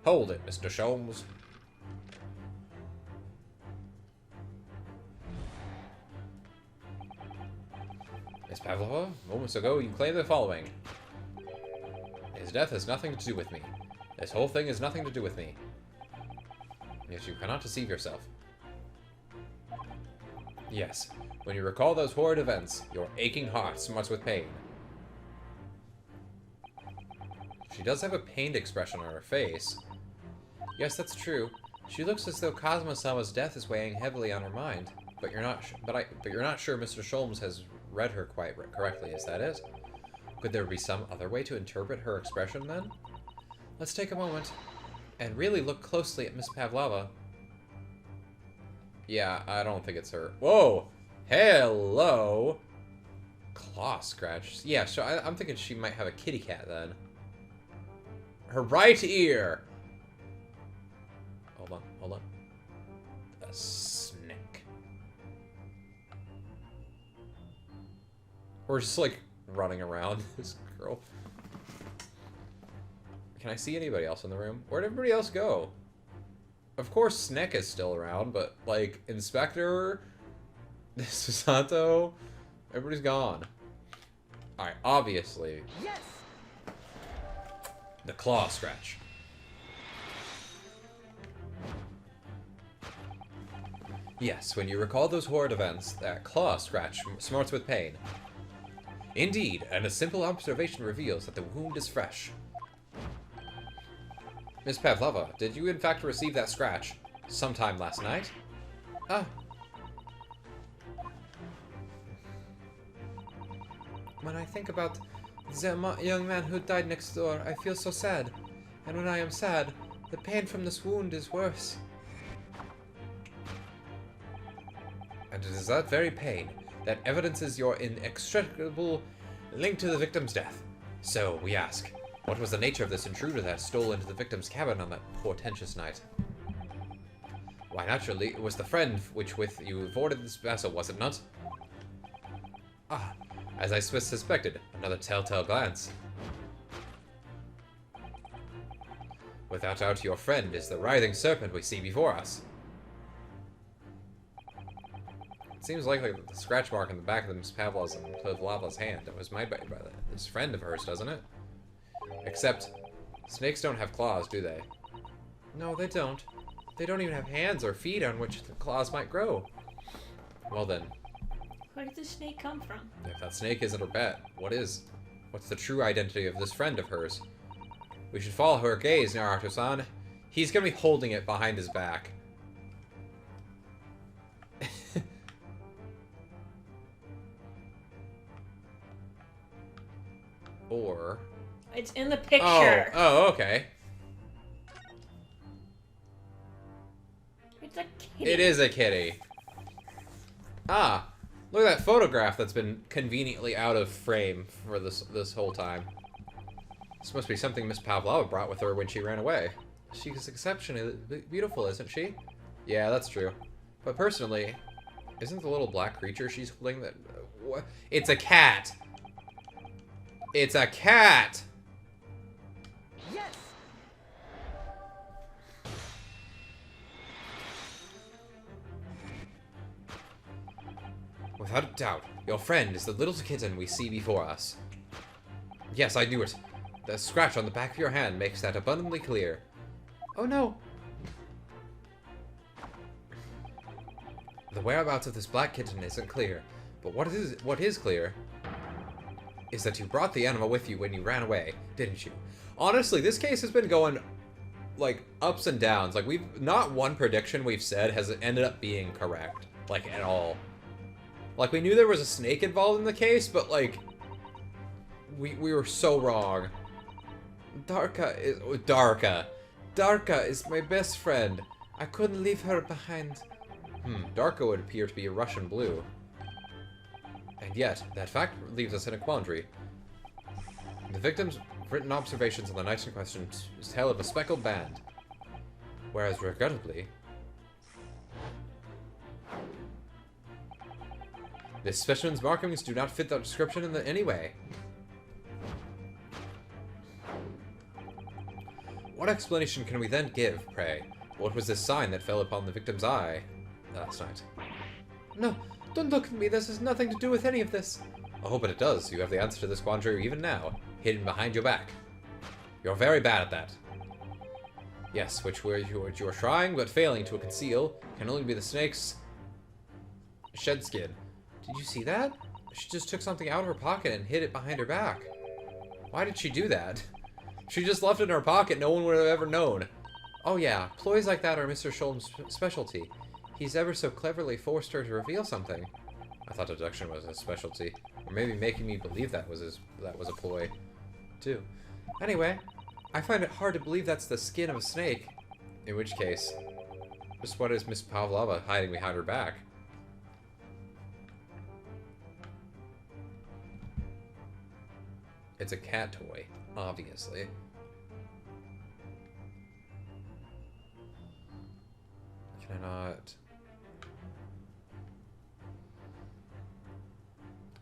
Hold it, Mr. Sholmes. Miss Pavlova, moments ago you claimed the following. His death has nothing to do with me. This whole thing has nothing to do with me. Yet you cannot deceive yourself. Yes, when you recall those horrid events, your aching heart smarts with pain. She does have a pained expression on her face. Yes, that's true. She looks as though Kazuma-sama's death is weighing heavily on her mind. But you're not sure Mr. Sholmes has read her quite correctly, is that it? Could there be some other way to interpret her expression, then? Let's take a moment and really look closely at Miss Pavlova. Yeah, I don't think it's her. Whoa! Hello! Claw scratch. Yeah, so I'm thinking she might have a kitty cat, then. Her right ear! Hold on, hold on. A snake. We're just, like, running around this girl. Can I see anybody else in the room? Where'd everybody else go? Of course, Snick is still around, but, like, Inspector, Susanto, everybody's gone. Alright, obviously. Yes! The claw scratch. Yes, when you recall those horrid events, that claw scratch smarts with pain. Indeed, and a simple observation reveals that the wound is fresh. Miss Pavlova, did you in fact receive that scratch sometime last night? Ah. When I think about the young man who died next door, I feel so sad. And when I am sad, the pain from this wound is worse. And it is that very pain that evidences your inextricable link to the victim's death. So, we ask, what was the nature of this intruder that stole into the victim's cabin on that portentous night? Why, naturally, it was the friend which with you boarded this vessel, was it not? Ah, as I suspected, another telltale glance. Without doubt, your friend is the writhing serpent we see before us. It seems likely that the scratch mark on the back of Miss Pavlova's hand was made by this friend of hers, doesn't it? Except, snakes don't have claws, do they? No, they don't. They don't even have hands or feet on which the claws might grow. Well then. Where did the snake come from? If that snake isn't her pet, what is? What's the true identity of this friend of hers? We should follow her gaze, Naruto-san. He's gonna be holding it behind his back. Or... It's in the picture. Oh, okay. It's a kitty. It is a kitty. Ah, look at that photograph that's been conveniently out of frame for this whole time. This must be something Miss Pavlova brought with her when she ran away. She's exceptionally beautiful, isn't she? Yeah, that's true. But personally, isn't the little black creature she's holding that... what? It's a cat! It's a cat! Yes! Without a doubt, your friend is the little kitten we see before us. Yes, I knew it. The scratch on the back of your hand makes that abundantly clear. Oh no! The whereabouts of this black kitten isn't clear, but what is clear is that you brought the animal with you when you ran away, didn't you? Honestly, this case has been going, like, ups and downs. Like, not one prediction we've said has ended up being correct, like, at all. Like, we knew there was a snake involved in the case, but, like, we were so wrong. Darka is my best friend. I couldn't leave her behind. Darka would appear to be a Russian blue. And yet, that fact leaves us in a quandary. The victim's written observations on the night in question tell of a speckled band. Whereas, regrettably, this specimen's markings do not fit that description in any way. What explanation can we then give, pray? What was this sign that fell upon the victim's eye last night? No, don't look at me. This has nothing to do with any of this. Oh, but it does. You have the answer to this quandary even now, hidden behind your back. You're very bad at that. Yes, which you're trying but failing to conceal can only be the snake's shed skin. Did you see that? She just took something out of her pocket and hid it behind her back. Why did she do that? She just left it in her pocket. No one would have ever known. Oh yeah, ploys like that are Mr. Sholm's specialty. He's ever so cleverly forced her to reveal something. I thought deduction was his specialty. Or maybe making me believe that was a ploy, too. Anyway, I find it hard to believe that's the skin of a snake. In which case, just what is Miss Pavlova hiding behind her back? It's a cat toy, obviously. Can I not...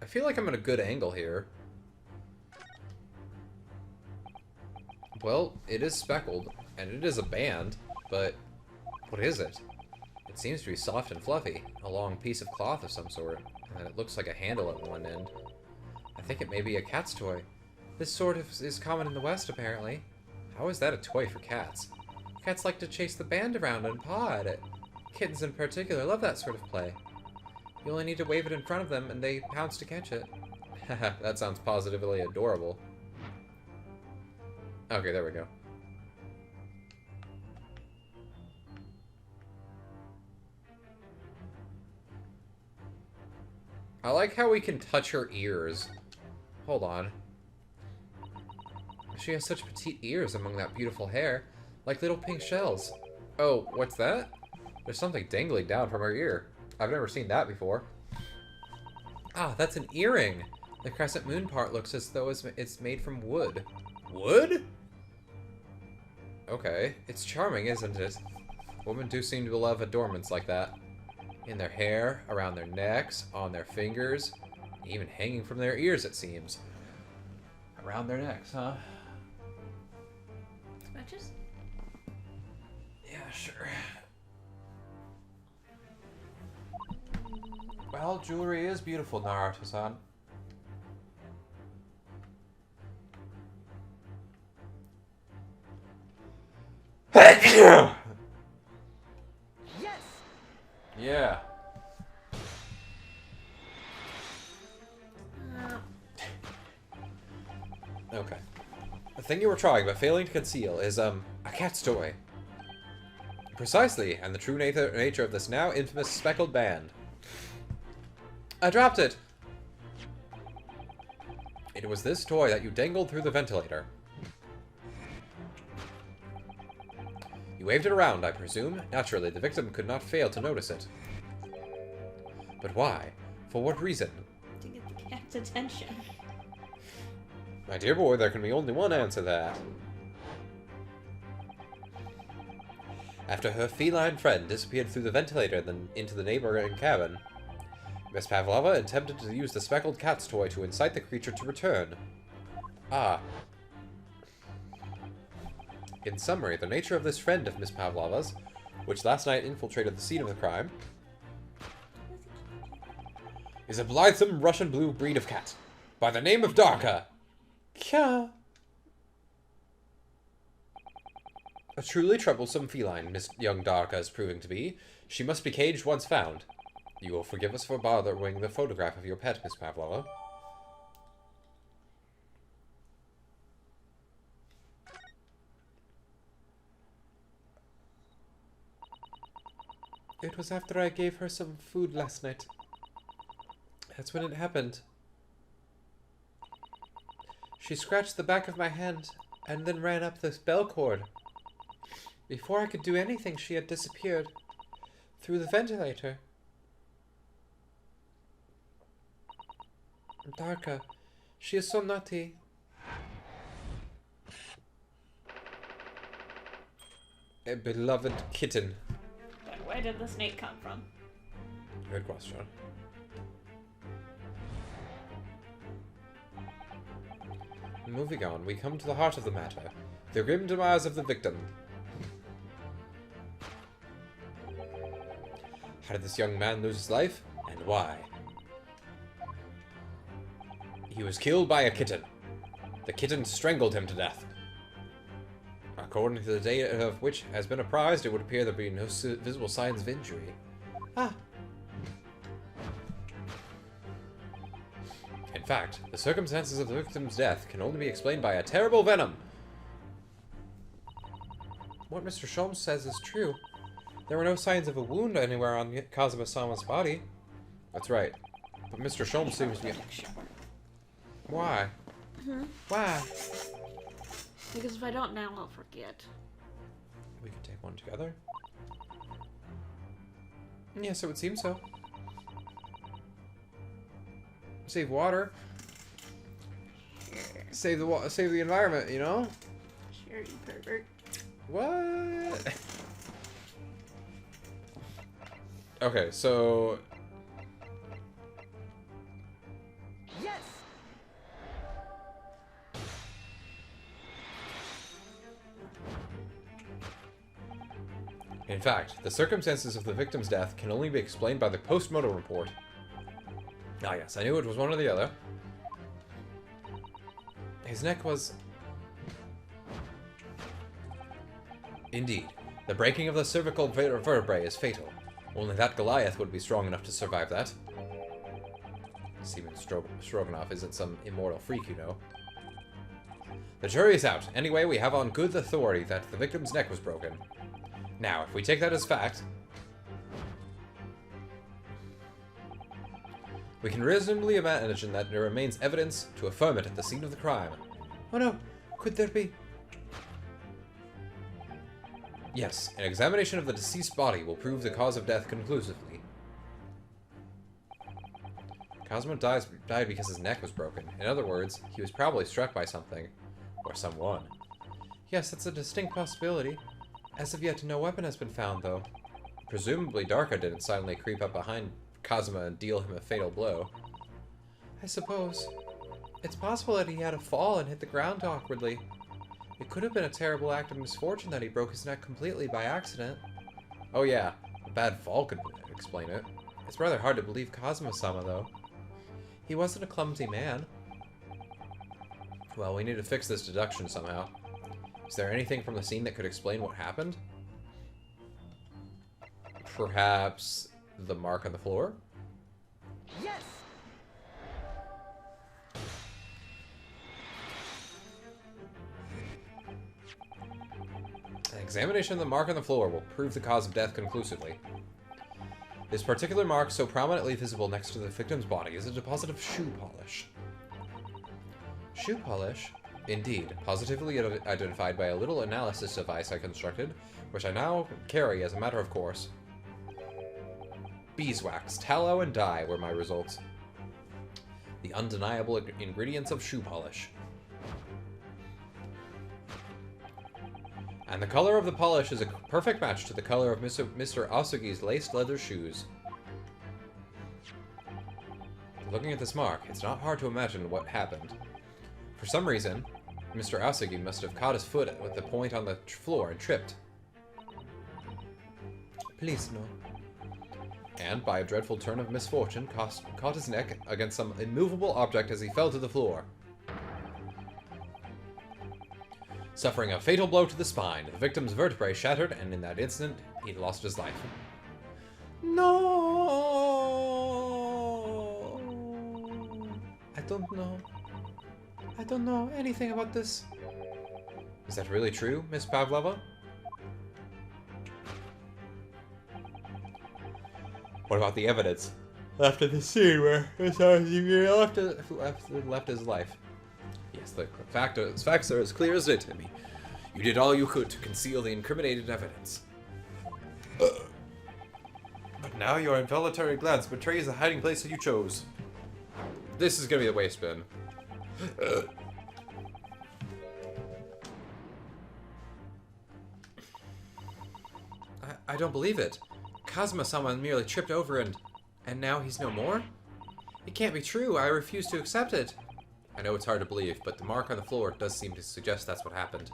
I feel like I'm at a good angle here. Well, it is speckled, and it is a band, but what is it? It seems to be soft and fluffy, a long piece of cloth of some sort, and it looks like a handle at one end. I think it may be a cat's toy. This sort of is common in the West, apparently. How is that a toy for cats? Cats like to chase the band around and paw at it. Kittens in particular love that sort of play. You only need to wave it in front of them, and they pounce to catch it. Haha, that sounds positively adorable. Okay, there we go. I like how we can touch her ears. Hold on. She has such petite ears among that beautiful hair, like little pink shells. Oh, what's that? There's something dangling down from her ear. I've never seen that before. Ah, that's an earring. The crescent moon part looks as though it's made from wood. Wood? Okay, it's charming, isn't it? Women do seem to love adornments like that. In their hair, around their necks, on their fingers, even hanging from their ears, it seems. Around their necks, huh? Matches? Yeah, sure. Well, jewelry is beautiful, Naruto-san. Yes! Yeah. Okay. The thing you were trying but failing to conceal is, a cat's toy. Precisely, and the true nature of this now infamous speckled band. I dropped it! It was this toy that you dangled through the ventilator. You waved it around, I presume. Naturally, the victim could not fail to notice it. But why? For what reason? To get the cat's attention. My dear boy, there can be only one answer to that. After her feline friend disappeared through the ventilator and then into the neighboring cabin, Miss Pavlova attempted to use the speckled cat's toy to incite the creature to return. Ah. In summary, the nature of this friend of Miss Pavlova's, which last night infiltrated the scene of the crime, is a blithesome Russian blue breed of cat, by the name of Darka. Kya. A truly troublesome feline, Miss young Darka is proving to be. She must be caged once found. You will forgive us for bothering the photograph of your pet, Miss Pavlova. It was after I gave her some food last night. That's when it happened. She scratched the back of my hand and then ran up this bell cord. Before I could do anything, she had disappeared through the ventilator. Darka, she is so naughty. A beloved kitten. But where did the snake come from? Good question. Moving on, we come to the heart of the matter. The grim demise of the victim. How did this young man lose his life, and why? He was killed by a kitten. The kitten strangled him to death. According to the data of which has been apprised, it would appear there be no visible signs of injury. Ah. In fact, the circumstances of the victim's death can only be explained by a terrible venom. What Mr. Sholmes says is true. There were no signs of a wound anywhere on Kazuma-sama's body. That's right. But Mr. Sholmes seems to be... Why? Why? Because if I don't now, I'll forget. We could take one together? Yes, it would seem so. Save water. Save the environment, you know? Sure, you pervert. What? Okay, so... Yes! In fact, the circumstances of the victim's death can only be explained by the post-mortem report. Ah yes, I knew it was one or the other. His neck was... Indeed, the breaking of the cervical vertebrae is fatal. Only that Goliath would be strong enough to survive that. Seaman Stroganoff isn't some immortal freak, you know. The jury is out. Anyway, we have on good authority that the victim's neck was broken. Now, if we take that as fact, we can reasonably imagine that there remains evidence to affirm it at the scene of the crime. Oh no, could there be? Yes, an examination of the deceased body will prove the cause of death conclusively. Kazuma died because his neck was broken. In other words, he was probably struck by something. Or someone. Yes, that's a distinct possibility. As of yet, no weapon has been found, though. Presumably Darka didn't silently creep up behind Kazuma and deal him a fatal blow. I suppose. It's possible that he had a fall and hit the ground awkwardly. It could have been a terrible act of misfortune that he broke his neck completely by accident. Oh yeah, a bad fall could explain it. It's rather hard to believe Kazuma-sama, though. He wasn't a clumsy man. Well, we need to fix this deduction somehow. Is there anything from the scene that could explain what happened? Perhaps the mark on the floor? Yes! An examination of the mark on the floor will prove the cause of death conclusively. This particular mark, so prominently visible next to the victim's body, is a deposit of shoe polish. Shoe polish? Indeed, positively identified by a little analysis device I constructed, which I now carry as a matter of course. Beeswax, tallow, and dye were my results. The undeniable ingredients of shoe polish. And the color of the polish is a perfect match to the color of Mr. Asugi's laced leather shoes. Looking at this mark, it's not hard to imagine what happened. For some reason, Mr. Asugi must have caught his foot with the point on the floor and tripped. Please, no. And, by a dreadful turn of misfortune, caught his neck against some immovable object as he fell to the floor. Suffering a fatal blow to the spine, the victim's vertebrae shattered, and in that instant, he lost his life. No! I don't know. I don't know anything about this. Is that really true, Miss Pavlova? What about the evidence? After the scene where left his life. Yes, the facts are as clear as day to me. You did all you could to conceal the incriminated evidence. But now your involuntary glance betrays the hiding place that you chose. This is gonna be the waste bin. I don't believe it. Kazuma-sama merely tripped over and now he's no more? It can't be true. I refuse to accept it. I know it's hard to believe, but the mark on the floor does seem to suggest that's what happened.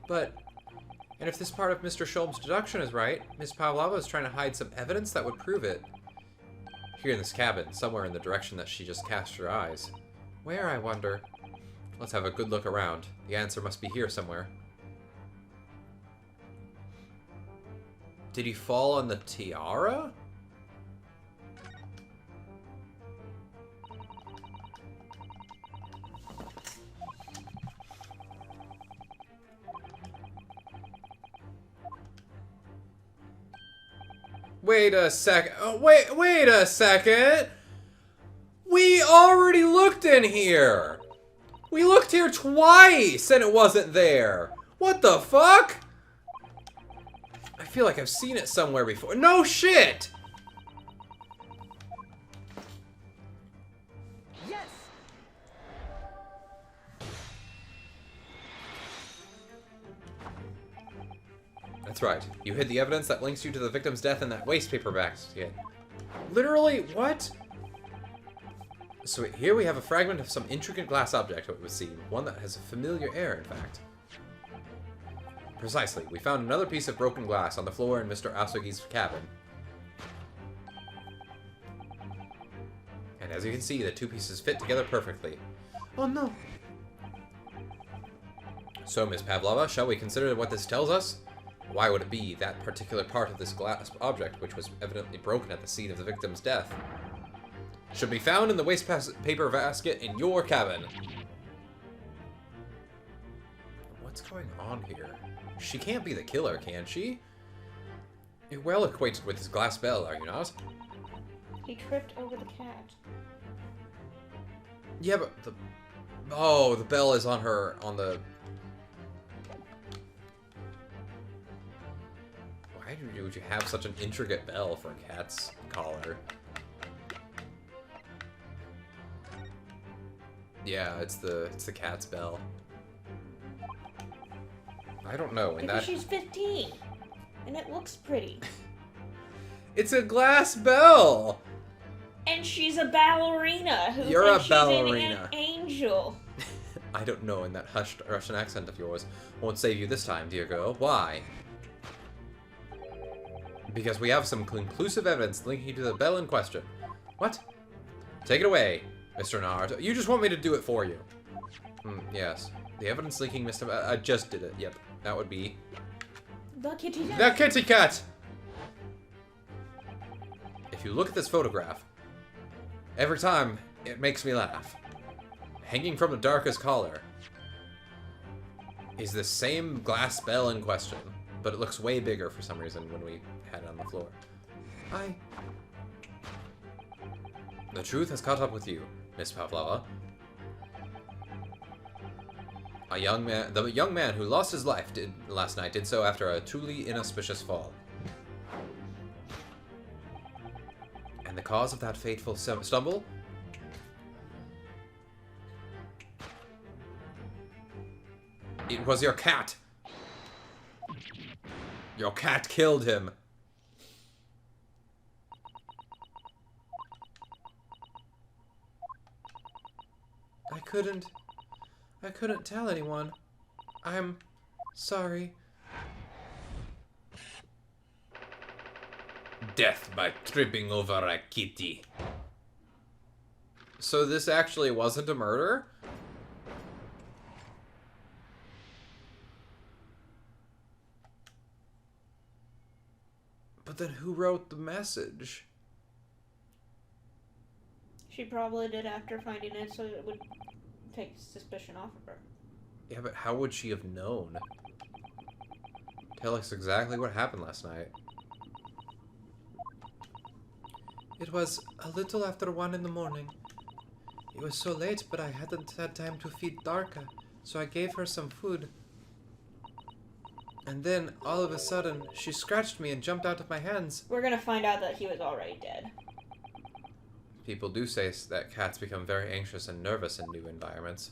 But, and if this part of Mr. Sholm's deduction is right, Miss Pavlova is trying to hide some evidence that would prove it. Here in this cabin, somewhere in the direction that she just cast her eyes. Where, I wonder? Let's have a good look around. The answer must be here somewhere. Did he fall on the tiara? Wait a second. Oh, wait a second. We already looked in here. We looked here twice and it wasn't there. What the fuck? I feel like I've seen it somewhere before. No shit. Yes! That's right. You hid the evidence that links you to the victim's death in that waste paper basket. Literally, what? So here we have a fragment of some intricate glass object, it would seem. One that has a familiar air, in fact. Precisely. We found another piece of broken glass on the floor in Mr. Asugi's cabin. And as you can see, the two pieces fit together perfectly. Oh no! So, Miss Pavlova, shall we consider what this tells us? Why would it be that particular part of this glass object, which was evidently broken at the scene of the victim's death, should be found in the waste paper basket in your cabin? What's going on here? She can't be the killer, can she? You're well acquainted with this glass bell, are you not? He tripped over the cat. Yeah, but the... Oh, the bell is on her... on the... Why would you have such an intricate bell for a cat's collar? Yeah, it's the cat's bell. I don't know. Because she's 15, and it looks pretty. It's a glass bell. And she's a ballerina who You're thinks a ballerina. She's an angel. I don't know in that hushed Russian accent of yours. Won't save you this time, dear girl. Why? Because we have some conclusive evidence linking you to the bell in question. What? Take it away, Mr. Naruto. You just want me to do it for you. Yes. The evidence linking Mr. I just did it. Yep. That would be... The kitty cat. The kitty cat! If you look at this photograph, every time it makes me laugh. Hanging from the darkest collar is the same glass bell in question, but it looks way bigger for some reason when we had it on the floor. The truth has caught up with you, Miss Pavlova. The young man who lost his life last night did so after a truly inauspicious fall. And the cause of that fateful stumble? It was your cat! Your cat killed him! I couldn't tell anyone. I'm sorry. Death by tripping over a kitty. So this actually wasn't a murder? But then who wrote the message? She probably did after finding it, so it would take suspicion off of her. Yeah, but how would she have known? Tell us exactly what happened last night. It was a little after 1 in the morning. It was so late, but I hadn't had time to feed Darka, so I gave her some food. And then, all of a sudden, she scratched me and jumped out of my hands. We're gonna find out that he was already dead. People do say that cats become very anxious and nervous in new environments.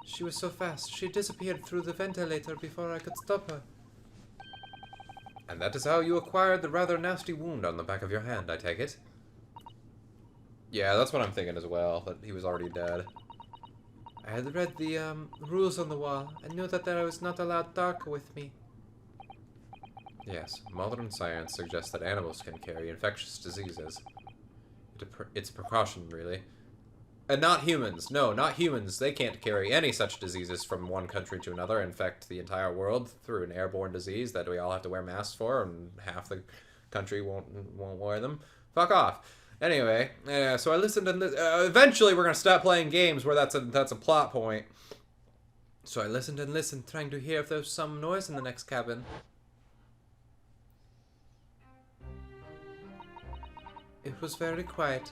She was so fast, she disappeared through the ventilator before I could stop her. And that is how you acquired the rather nasty wound on the back of your hand, I take it? Yeah, that's what I'm thinking as well, that he was already dead. I had read the rules on the wall and knew that I was not allowed Darka with me. Yes, modern science suggests that animals can carry infectious diseases. It's a precaution, really. And not humans. No, not humans. They can't carry any such diseases from one country to another, infect the entire world through an airborne disease that we all have to wear masks for, and half the country won't wear them. Fuck off. Anyway, so I listened and eventually we're gonna stop playing games where that's a plot point. So I listened and listened, trying to hear if there was some noise in the next cabin. It was very quiet.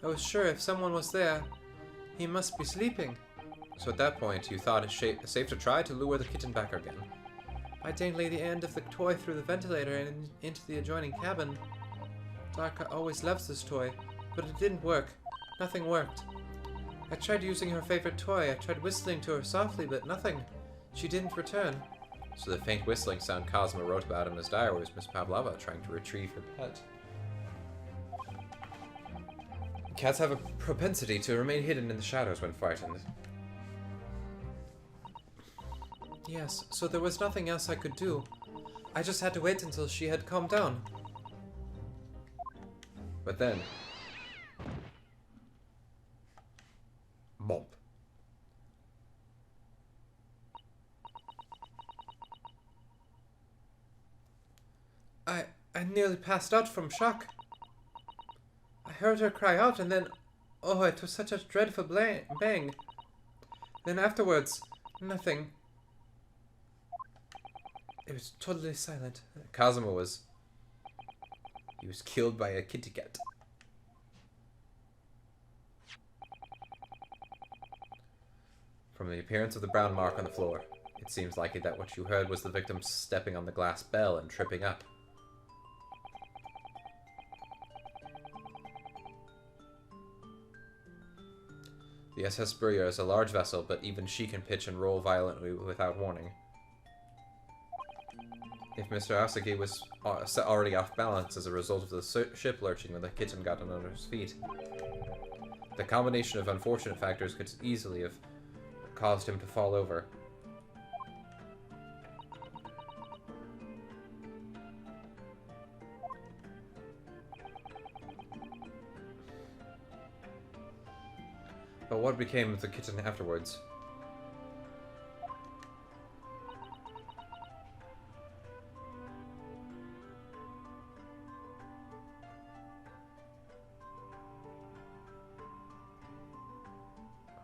I was sure if someone was there, he must be sleeping. So at that point, you thought it safe to try to lure the kitten back again. I dangling the end of the toy through the ventilator and into the adjoining cabin. Darka always loves this toy, but it didn't work. Nothing worked. I tried using her favorite toy. I tried whistling to her softly, but nothing. She didn't return. So the faint whistling sound Cosmo wrote about in his diary was Miss Pavlova trying to retrieve her pet. Cats have a propensity to remain hidden in the shadows when frightened. Yes, so there was nothing else I could do. I just had to wait until she had calmed down. But then... Bump. I nearly passed out from shock. I heard her cry out and then... Oh, it was such a dreadful bang. Then afterwards, nothing. It was totally silent. Cosmo was... He was killed by a kitty cat. From the appearance of the brown mark on the floor, it seems likely that what you heard was the victim stepping on the glass bell and tripping up. The SS Burier is a large vessel, but even she can pitch and roll violently without warning. If Mr. Asagi was already off balance as a result of the ship lurching when the kitten got under his feet, the combination of unfortunate factors could easily have caused him to fall over. But what became of the kitten afterwards?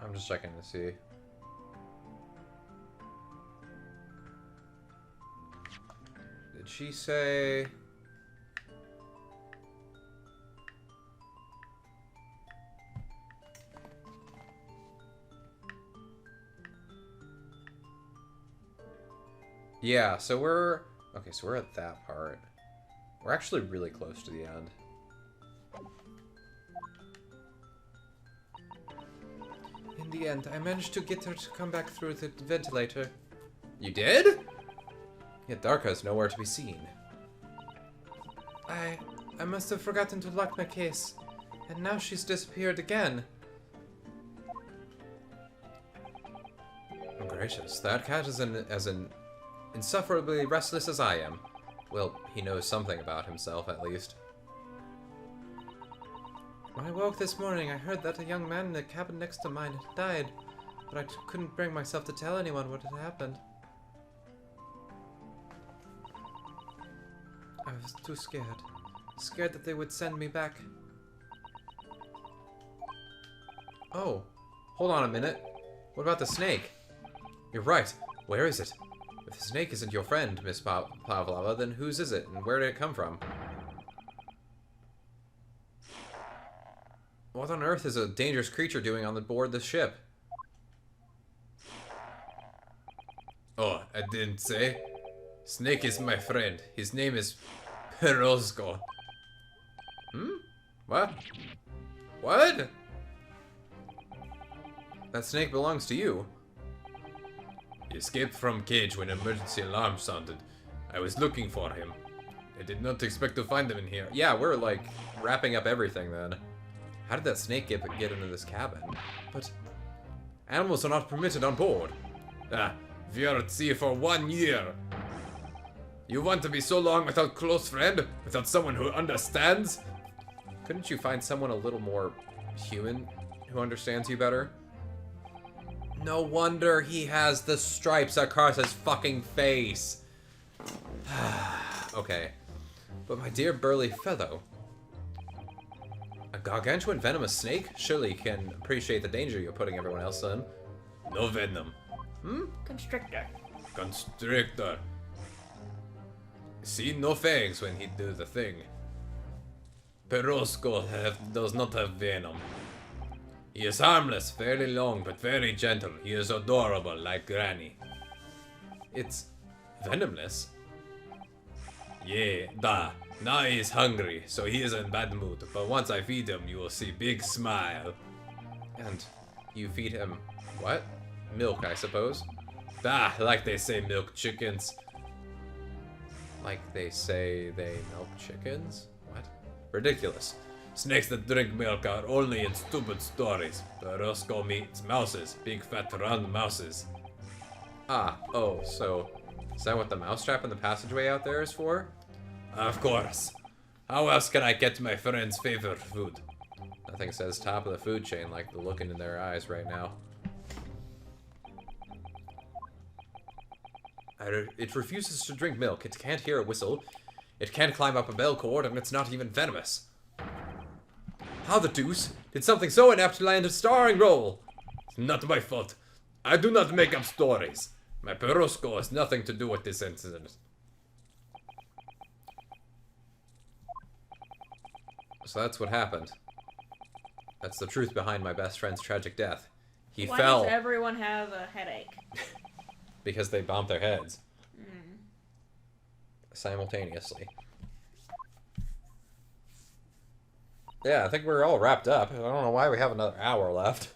I'm just checking to see. Did she say... Yeah, so we're... Okay, so we're at that part. We're actually really close to the end. In the end, I managed to get her to come back through the ventilator. You did? Yet Darka's nowhere to be seen. I must have forgotten to lock my case. And now she's disappeared again. Oh, gracious, that cat is as insufferably restless as I am. Well, he knows something about himself, at least. When I woke this morning, I heard that a young man in the cabin next to mine had died, but I couldn't bring myself to tell anyone what had happened. I was too scared. Scared that they would send me back. Oh, hold on a minute. What about the snake? You're right. Where is it? If the snake isn't your friend, Miss Pavlova, then whose is it, and where did it come from? What on earth is a dangerous creature doing on board this ship? Oh, I didn't say. Snake is my friend. His name is Perozgo. What? What? That snake belongs to you. He escaped from cage when emergency alarm sounded. I was looking for him. I did not expect to find him in here. Yeah, we're like wrapping up everything then. How did that snake get into this cabin? But animals are not permitted on board. We are at sea for 1 year. You want to be so long without close friend? Without someone who understands? Couldn't you find someone a little more human who understands you better? No wonder he has the stripes across his fucking face. Okay. But my dear burly fellow, a gargantuan venomous snake? Surely you can appreciate the danger you're putting everyone else in. No venom. Constrictor. Constrictor. See, no fangs when he do the thing. Perosco does not have venom. He is harmless, fairly long, but very gentle. He is adorable, like Granny. It's venomless. Yeah, now he is hungry, so he is in bad mood. But once I feed him, you will see big smile. And you feed him what? Milk, I suppose. Like they say, milk chickens. Like they say they milk chickens? What? Ridiculous. Snakes that drink milk are only in stupid stories. Roscoe meets mouses, big fat round mouses. Oh, so is that what the mousetrap in the passageway out there is for? Of course. How else can I get my friend's favorite food? Nothing says top of the food chain like the look in their eyes right now. It refuses to drink milk, it can't hear a whistle, it can't climb up a bell cord, and it's not even venomous. How the deuce did something so inept land a starring role? It's not my fault. I do not make up stories. My Perosco has nothing to do with this incident. So that's what happened. That's the truth behind my best friend's tragic death. He Why fell does everyone have a headache? because they bumped their heads. Simultaneously. Yeah, I think we're all wrapped up. I don't know why we have another hour left.